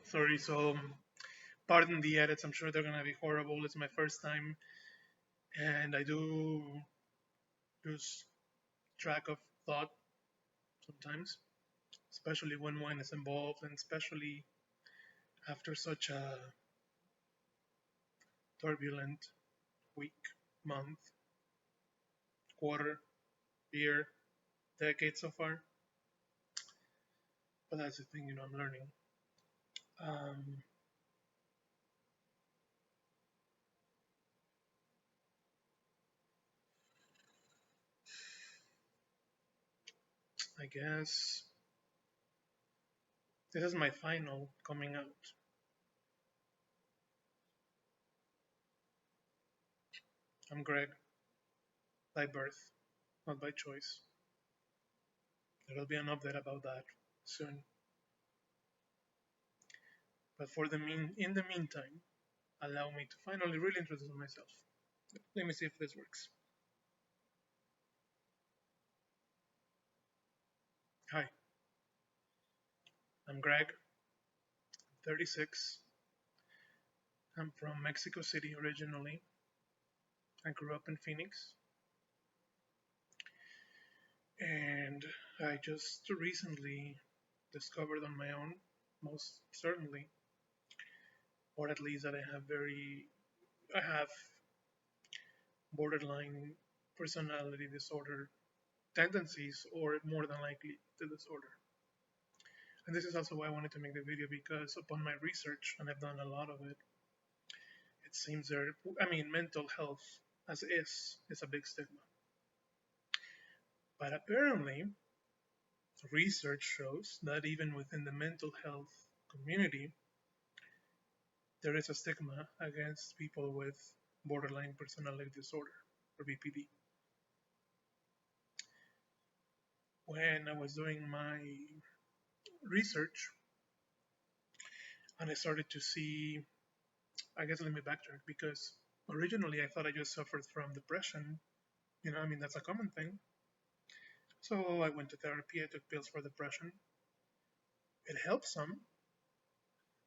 Sorry, so pardon the edits. I'm sure they're gonna be horrible. It's my first time, and I do lose track of thought sometimes, especially when wine is involved, and especially after such a turbulent week, month, quarter, year, decade so far. But that's the thing, I'm learning. Um, I guess this is my final coming out. I'm Greg, by birth, not by choice. There'll be an update about that soon. But in the meantime, allow me to finally really introduce myself. Let me see if this works. Hi, I'm Greg, 36. I'm from Mexico City originally. I grew up in Phoenix, and I just recently discovered on my own, most certainly, or at least that I have borderline personality disorder tendencies, or more than likely the disorder. And this is also why I wanted to make the video, because upon my research, and I've done a lot of it, it seems mental health as is a big stigma. But apparently, research shows that even within the mental health community, there is a stigma against people with borderline personality disorder, or BPD. When I was doing my research and I started to see, I guess let me backtrack, because originally I thought I just suffered from depression. That's a common thing. So I went to therapy, I took pills for depression. It helped some,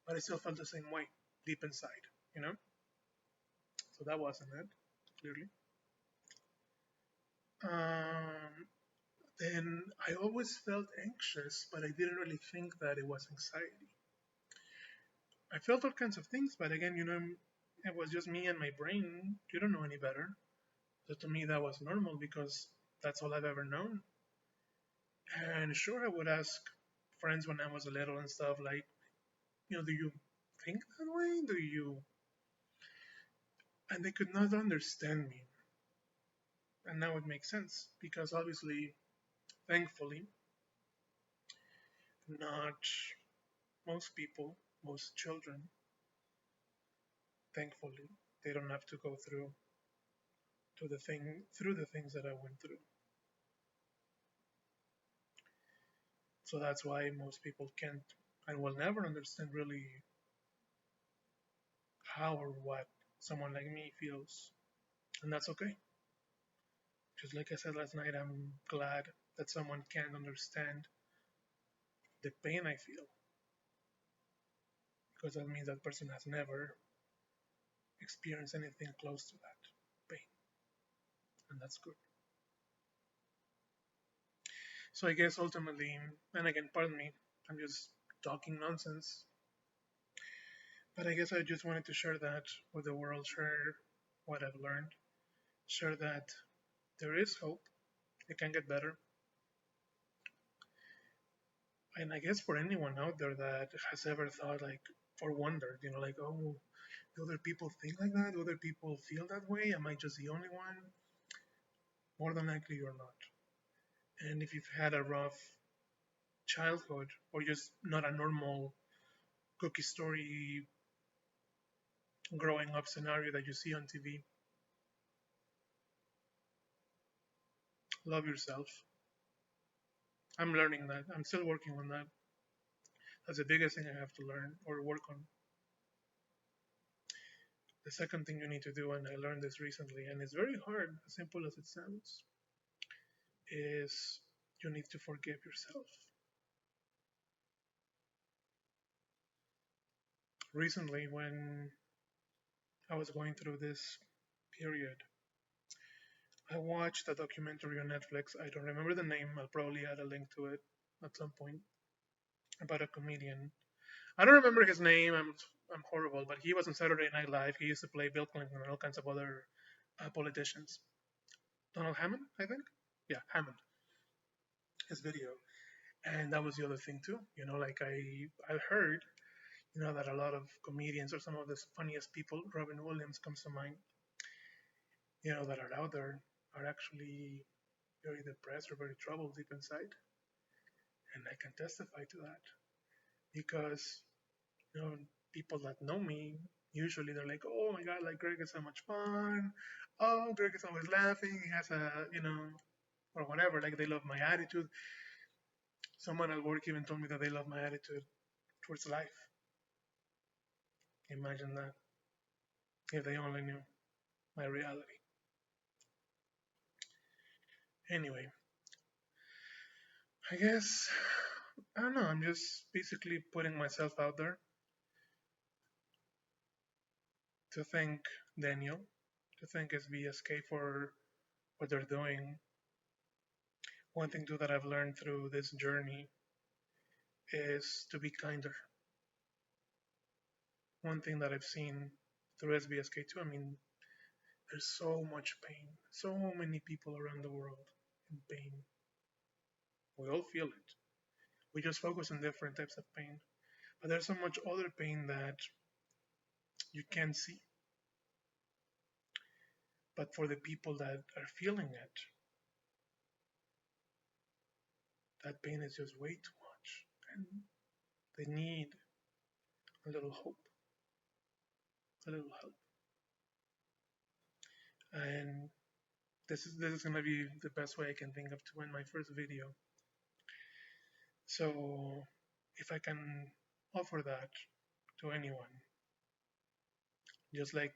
but I still felt the same way deep inside, you know? So that wasn't it, clearly. Um, then I always felt anxious, but I didn't really think that it was anxiety. I felt all kinds of things, but again, it was just me and my brain. You don't know any better. So to me, that was normal because that's all I've ever known. And sure, I would ask friends when I was little and stuff like, do you think that way? Do you? And they could not understand me. And now it makes sense because obviously, thankfully, not most people, most children, thankfully, they don't have to go through the things that I went through. So that's why most people can't and will never understand really how or what someone like me feels. And that's okay. Just like I said last night, I'm glad that someone can understand the pain I feel, because that means that person has never experienced anything close to that pain. And that's good. So I guess ultimately, and again, pardon me, I'm just talking nonsense. But I guess I just wanted to share that with the world, share what I've learned, share that there is hope, it can get better. And I guess for anyone out there that has ever thought like or wondered, like, oh, do other people think like that? Do other people feel that way? Am I just the only one? More than likely you're not. And if you've had a rough childhood or just not a normal cookie story growing up scenario that you see on TV, love yourself. I'm learning that. I'm still working on that. That's the biggest thing I have to learn or work on. The second thing you need to do, and I learned this recently, and it's very hard, as simple as it sounds, is you need to forgive yourself. recently when I was going through this period, I watched a documentary on Netflix. I don't remember the name. I'll probably add a link to it at some point, about a comedian. I don't remember his name. I'm horrible, but he was on Saturday Night Live. He used to play Bill Clinton and all kinds of other politicians. Donald Hammond, I think. Yeah, Hammond. His video, and that was the other thing too. Like I heard, that a lot of comedians or some of the funniest people, Robin Williams comes to mind, that are out there, are actually very depressed or very troubled deep inside, and I can testify to that because you know people that know me usually they're like, oh my god, like Greg is so much fun. Oh, Greg is always laughing. He has or whatever. Like they love my attitude. Someone at work even told me that they love my attitude towards life. Imagine that if they only knew my reality. Anyway, I guess I don't know. I'm just basically putting myself out there to thank Daniel, to thank SBSK for what they're doing. One thing too that I've learned through this journey is to be kinder. One thing that I've seen through SBSK too, I mean, there's so much pain, so many people around the world in pain. We all feel it. We just focus on different types of pain. But there's so much other pain that you can't see. But for the people that are feeling it, that pain is just way too much. And they need a little hope, a little help. And this is gonna be the best way I can think of to end my first video. So if I can offer that to anyone, just like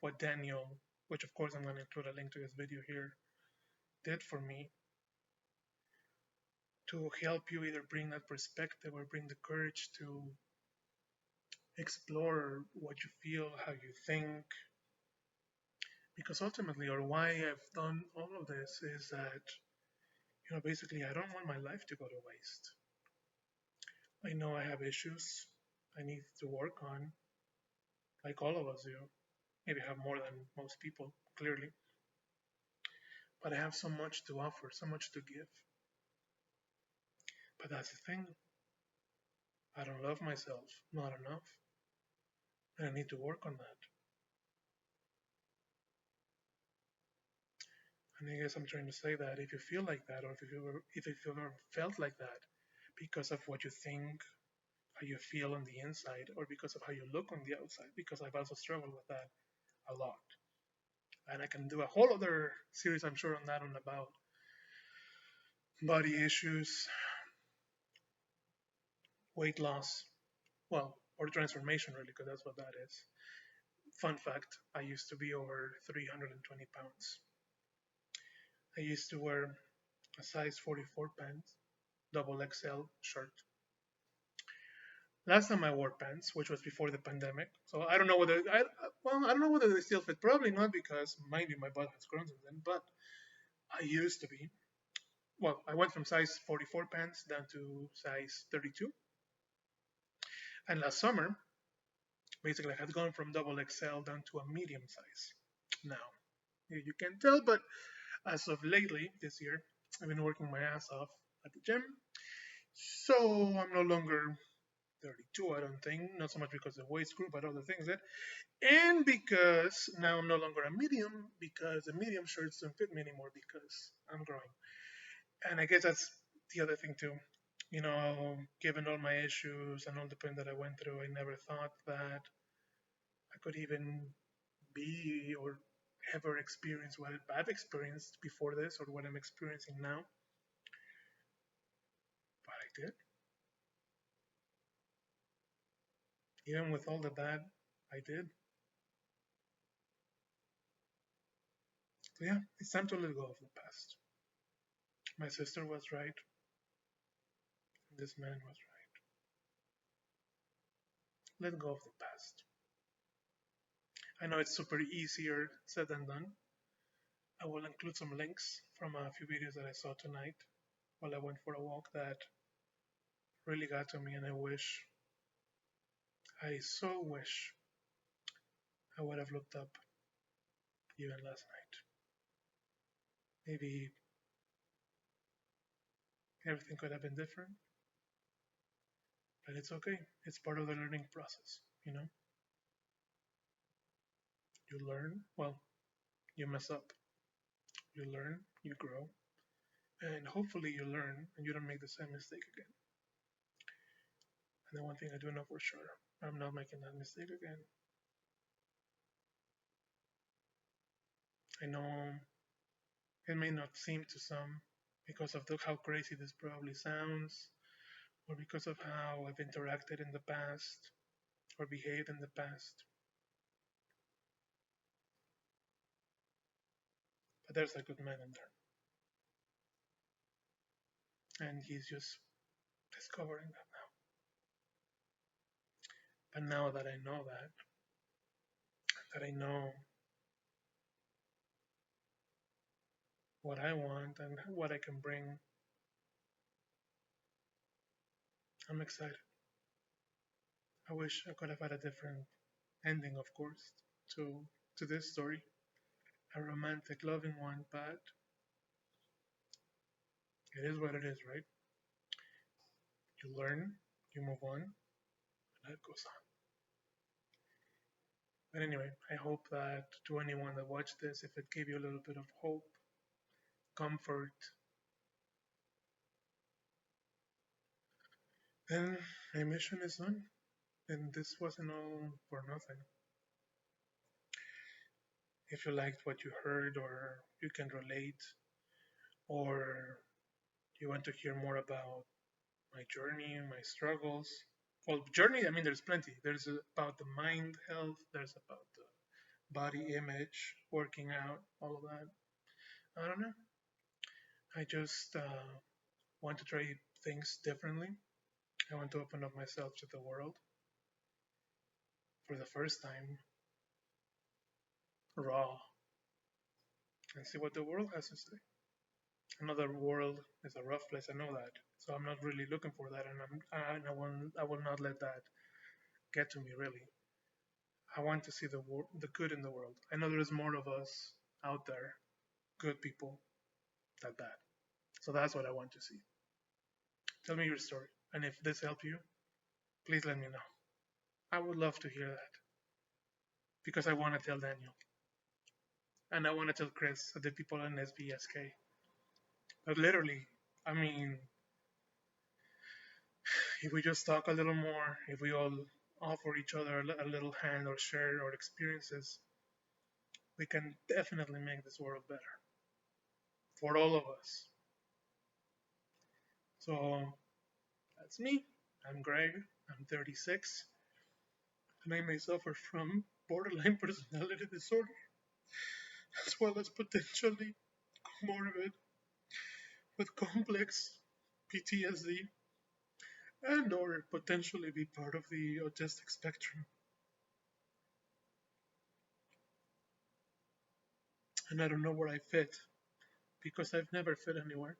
what Daniel, which of course I'm gonna include a link to his video here, did for me, to help you either bring that perspective or bring the courage to explore what you feel, how you think. Because ultimately, or why I've done all of this is that, basically, I don't want my life to go to waste. I know I have issues I need to work on, like all of us do. Maybe I have more than most people, clearly. But I have so much to offer, so much to give. But that's the thing. I don't love myself, not enough. And I need to work on that. And I guess I'm trying to say that if you feel like that, or if you've ever felt like that, because of what you think, how you feel on the inside, or because of how you look on the outside, because I've also struggled with that a lot. And I can do a whole other series, I'm sure, on that, on about body issues, weight loss, well, or transformation, really, because that's what that is. Fun fact, I used to be over 320 pounds. I used to wear a size 44 pants, double XL shirt. Last time I wore pants, which was before the pandemic, so I don't know whether I don't know whether they still fit. Probably not because, mind you, my butt has grown since then. But I used to be. Well, I went from size 44 pants down to size 32, and last summer, basically, I had gone from double XL down to a medium size. Now, you can tell, but as of lately this year, I've been working my ass off at the gym, so I'm no longer 32, I don't think. Not so much because the waist grew, but other things did. And because now I'm no longer a medium, because the medium shirts don't fit me anymore because I'm growing. And I guess that's the other thing too. Given all my issues and all the pain that I went through, I never thought that I could even be or ever experience what I've experienced before this or what I'm experiencing now. But I did. Even with all the bad, I did. So yeah, it's time to let go of the past. My sister was right. This man was right. let go of the past. I know it's super easier said than done. I will include some links from a few videos that I saw tonight while I went for a walk that really got to me, and I so wish I would have looked up even last night. Maybe everything could have been different, but it's okay. It's part of the learning process, you know? You learn, well, you mess up. You learn, you grow, and hopefully you learn and you don't make the same mistake again. And the one thing I do know for sure, I'm not making that mistake again. I know it may not seem to some because of how crazy this probably sounds, or because of how I've interacted in the past or behaved in the past. But there's a good man in there, and he's just discovering that now. But now that I know that I know what I want and what I can bring, I'm excited. I wish I could have had a different ending, of course, to to this story, a romantic, loving one. But it is what it is, right? You learn, you move on, and that goes on. But anyway, I hope that to anyone that watched this, if it gave you a little bit of hope, comfort, then my mission is done. And this wasn't all for nothing. If you liked what you heard, or you can relate, or you want to hear more about my journey, my struggles. Well, journey, I mean, there's plenty. There's about the mind health, there's about the body image, working out, all of that. I don't know. I just want to try things differently. I want to open up myself to the world for the first time, raw, and see what the world has to say. I know the world is a rough place. I know that, so I'm not really looking for that, and I will not let that get to me. Really, I want to see the good in the world. I know there's more of us out there, good people, than bad. So that's what I want to see. Tell me your story, and if this helped you, please let me know. I would love to hear that because I want to tell Daniel, and I want to tell Chris, the people in SBSK. But literally, I mean, if we just talk a little more, if we all offer each other a little hand or share our experiences, we can definitely make this world better for all of us. So that's me. I'm Greg. I'm 36, and I may suffer from borderline personality disorder, as well as potentially morbid with complex PTSD, and or potentially be part of the autistic spectrum. And I don't know where I fit because I've never fit anywhere.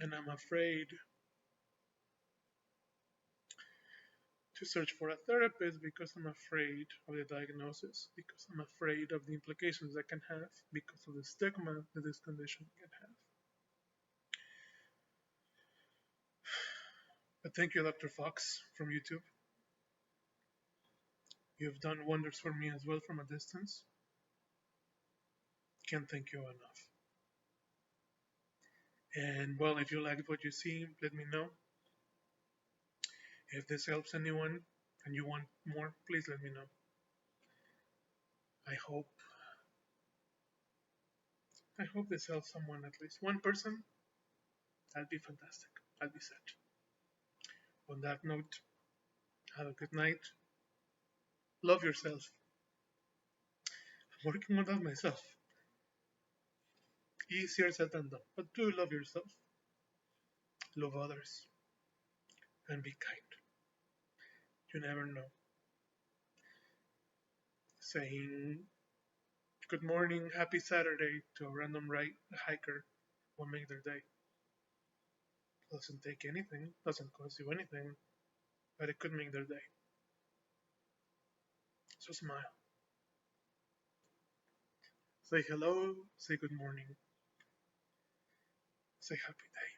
And I'm afraid to search for a therapist because I'm afraid of the diagnosis, because I'm afraid of the implications that can have, because of the stigma that this condition can have. But thank you, Dr. Fox from YouTube. You've done wonders for me as well from a distance. Can't thank you enough. And well, if you liked what you see, let me know. If this helps anyone and you want more, please let me know. I hope I hope this helps someone, at least one person. That'd be fantastic. I'd be set. On that note, have a good night. Love yourself. I'm working on that myself. Easier said than done. But do love yourself. Love others. And be kind. You never know. Saying good morning, happy Saturday to a random hiker will make their day. Doesn't take anything, doesn't cost you anything, but it could make their day. So smile. Say hello, say good morning, say happy day.